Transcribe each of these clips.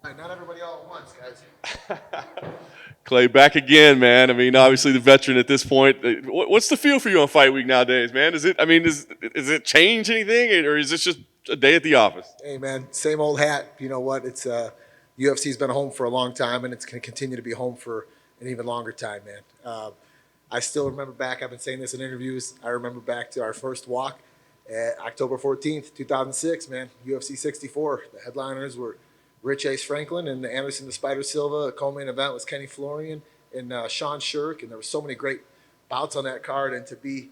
Not everybody all at once, guys. Clay, back again, man. I mean, obviously the veteran at this point. What's the feel for you on fight week nowadays, man? Is it? I mean, is it change anything, or is this just a day at the office? Hey, man, same old hat. You know what? It's UFC's been home for a long time, and it's going to continue to be home for an even longer time, man. I still remember back. I've been saying this in interviews. I remember back to our first walk at October 14th, 2006. Man, UFC 64. The headliners were Rich Ace Franklin and Anderson the Spider Silva. The co-main event was Kenny Florian and Sean Shirk, and there were so many great bouts on that card. And to be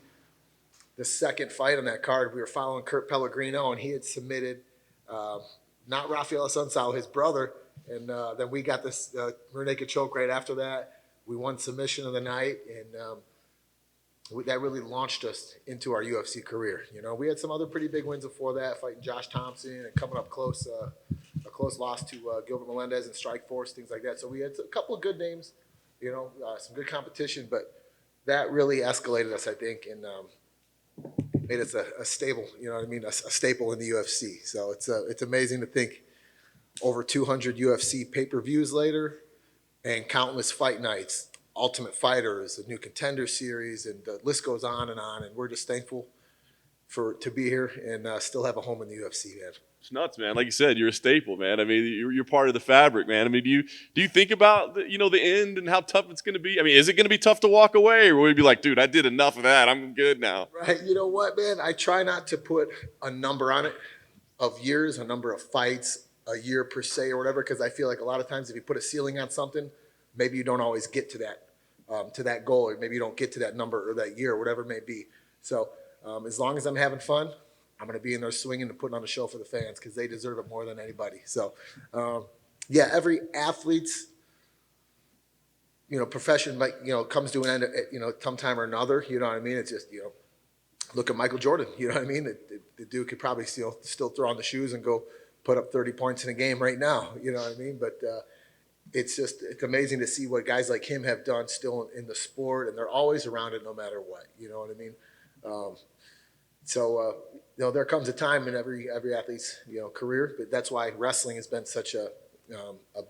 the second fight on that card, we were following Kurt Pellegrino, and he had submitted not Rafael Sunsao, his brother, and then we got this rear naked choke right after that. We won submission of the night, and that really launched us into our UFC career. You know, we had some other pretty big wins before that, fighting Josh Thompson and coming up close, a close loss to Gilbert Melendez and Strikeforce, things like that. So we had a couple of good names, you know, some good competition, but that really escalated us, I think, and made us a stable, you know what I mean, a staple in the UFC. So it's amazing to think over 200 UFC pay-per-views later and countless fight nights, Ultimate Fighters, the new Contender Series, and the list goes on. And we're just thankful to be here and still have a home in the UFC, man. It's nuts, man. Like you said, you're a staple, man. I mean, you're part of the fabric, man. I mean, do you think about the end and how tough it's going to be? I mean, is it going to be tough to walk away, or will you be like, dude, I did enough of that, I'm good now? Right. You know what, man? I try not to put a number on it of years, a number of fights, a year per se, or whatever, because I feel like a lot of times if you put a ceiling on something, maybe you don't always get to that goal, or maybe you don't get to that number or that year, or whatever it may be. So as long as I'm having fun, I'm going to be in there swinging and putting on a show for the fans because they deserve it more than anybody. So, yeah, every athlete's, profession, like, comes to an end, at, sometime or another. You know what I mean? It's just, look at Michael Jordan. You know what I mean? The dude could probably still throw on the shoes and go put up 30 points in a game right now. You know what I mean? But it's amazing to see what guys like him have done still in the sport, and they're always around it no matter what. You know what I mean? So there comes a time in every athlete's career, but that's why wrestling has been such a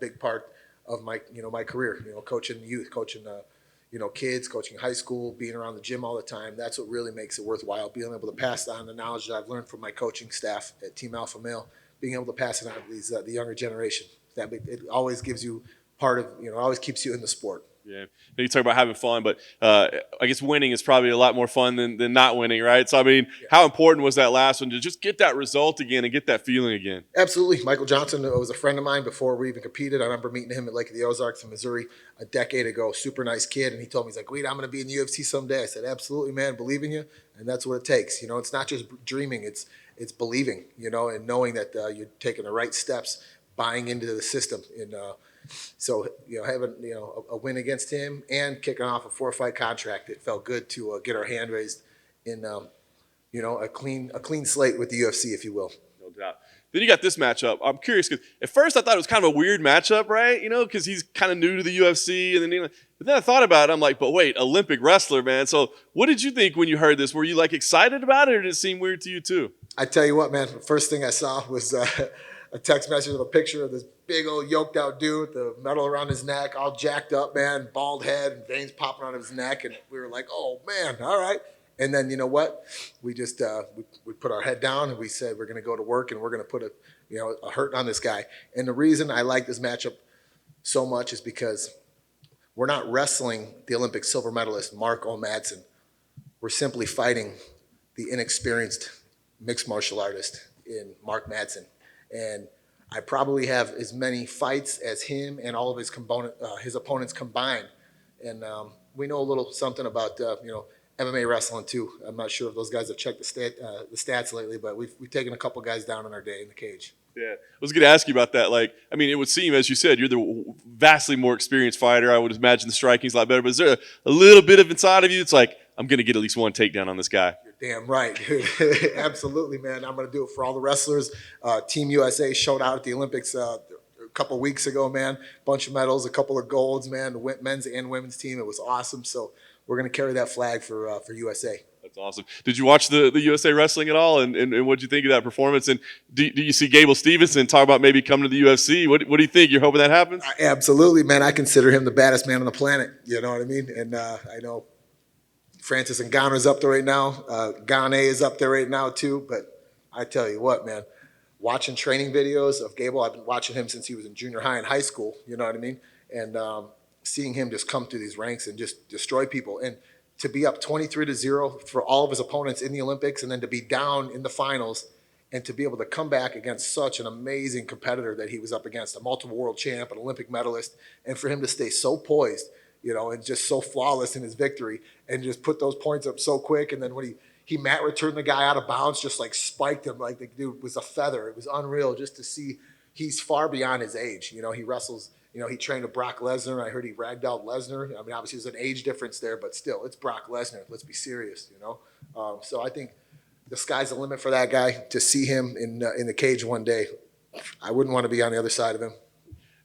big part of my career. Coaching youth, coaching kids, coaching high school, being around the gym all the time. That's what really makes it worthwhile. Being able to pass on the knowledge that I've learned from my coaching staff at Team Alpha Male, being able to pass it on to the younger generation. It always gives you always keeps you in the sport. Yeah, you talk about having fun, but I guess winning is probably a lot more fun than not winning, right? So, I mean, how important was that last one to just get that result again and get that feeling again? Absolutely. Michael Johnson was a friend of mine before we even competed. I remember meeting him at Lake of the Ozarks in Missouri a decade ago. Super nice kid, and he told me, he's like, Guida, I'm going to be in the UFC someday. I said, absolutely, man, believe in you, and that's what it takes. It's not just dreaming, it's believing, and knowing that you're taking the right steps, buying into the system, and so having a win against him and kicking off a 4-fight contract, it felt good to get our hand raised in a clean slate with the UFC, if you will. No doubt. Then you got this matchup. I'm curious because at first I thought it was kind of a weird matchup, right? Because he's kind of new to the UFC, and then but then I thought about it. I'm like, but wait, Olympic wrestler, man. So what did you think when you heard this? Were you like excited about it, or did it seem weird to you too? I tell you what, man. The first thing I saw was a text message of a picture of this big old yoked out dude with the metal around his neck, all jacked up, man, bald head and veins popping out of his neck. And we were like, oh, man, all right. And then you know what? We just we put our head down and we said we're going to go to work and we're going to put a hurt on this guy. And the reason I like this matchup so much is because we're not wrestling the Olympic silver medalist Mark O. Madsen. We're simply fighting the inexperienced mixed martial artist in Mark Madsen. And I probably have as many fights as him and all of his opponents combined. And we know a little something about MMA wrestling too. I'm not sure if those guys have checked the stats lately, but we've taken a couple guys down in our day in the cage. Yeah, I was going to ask you about that. Like, I mean, it would seem, as you said, you're the vastly more experienced fighter. I would imagine the striking's a lot better. But is there a little bit of inside of you? It's like, I'm going to get at least one takedown on this guy. You're damn right. Absolutely, man. I'm going to do it for all the wrestlers. Team USA showed out at the Olympics a couple weeks ago, man. Bunch of medals, a couple of golds, man. The men's and women's team. It was awesome. So we're going to carry that flag for USA. That's awesome. Did you watch the USA Wrestling at all? And what did you think of that performance? And do you see Gable Stevenson talk about maybe coming to the UFC? What do you think? You're hoping that happens? Absolutely, man. I consider him the baddest man on the planet. You know what I mean? And I know Francis Ngannou's up there right now. Gane is up there right now too. But I tell you what, man, watching training videos of Gable, I've been watching him since he was in junior high and high school. You know what I mean? And seeing him just come through these ranks and just destroy people. And to be up 23-0 for all of his opponents in the Olympics, and then to be down in the finals, and to be able to come back against such an amazing competitor that he was up against, a multiple world champ, an Olympic medalist, and for him to stay so poised, you know, and just so flawless in his victory, and just put those points up so quick. And then when he mat returned the guy out of bounds, just like spiked him like the dude was a feather. It was unreal just to see. He's far beyond his age. You know, he wrestles. You know, he trained with Brock Lesnar. I heard he ragged out Lesnar. I mean, obviously there's an age difference there, but still, it's Brock Lesnar. Let's be serious, you know. So I think the sky's the limit for that guy. To see him in the cage one day, I wouldn't want to be on the other side of him.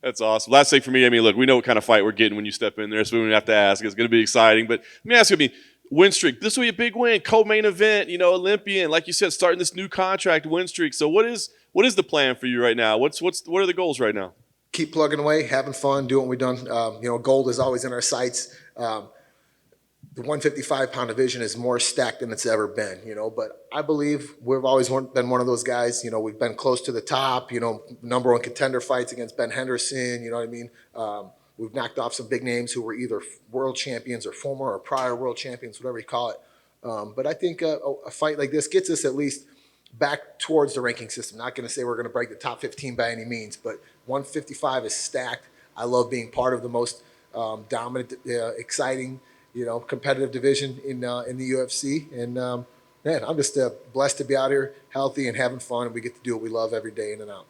That's awesome. Last thing for me, I mean, look, we know what kind of fight we're getting when you step in there, so we don't have to ask. It's going to be exciting. But let me ask you, win streak. This will be a big win, co-main event, you know, Olympian, like you said, starting this new contract win streak. So what is the plan for you right now? What are the goals right now? Keep plugging away, having fun, doing what we've done. You know, gold is always in our sights. The 155-pound division is more stacked than it's ever been, you know, but I believe we've always been one of those guys. You know, we've been close to the top, you know, number one contender fights against Ben Henderson, you know what I mean? We've knocked off some big names who were either world champions or former or prior world champions, whatever you call it. But I think a fight like this gets us at least back towards the ranking system. Not going to say we're going to break the top 15 by any means, but 155 is stacked. I love being part of the most dominant, exciting, you know, competitive division in the UFC. And man, I'm just blessed to be out here, healthy and having fun, and we get to do what we love every day in and out.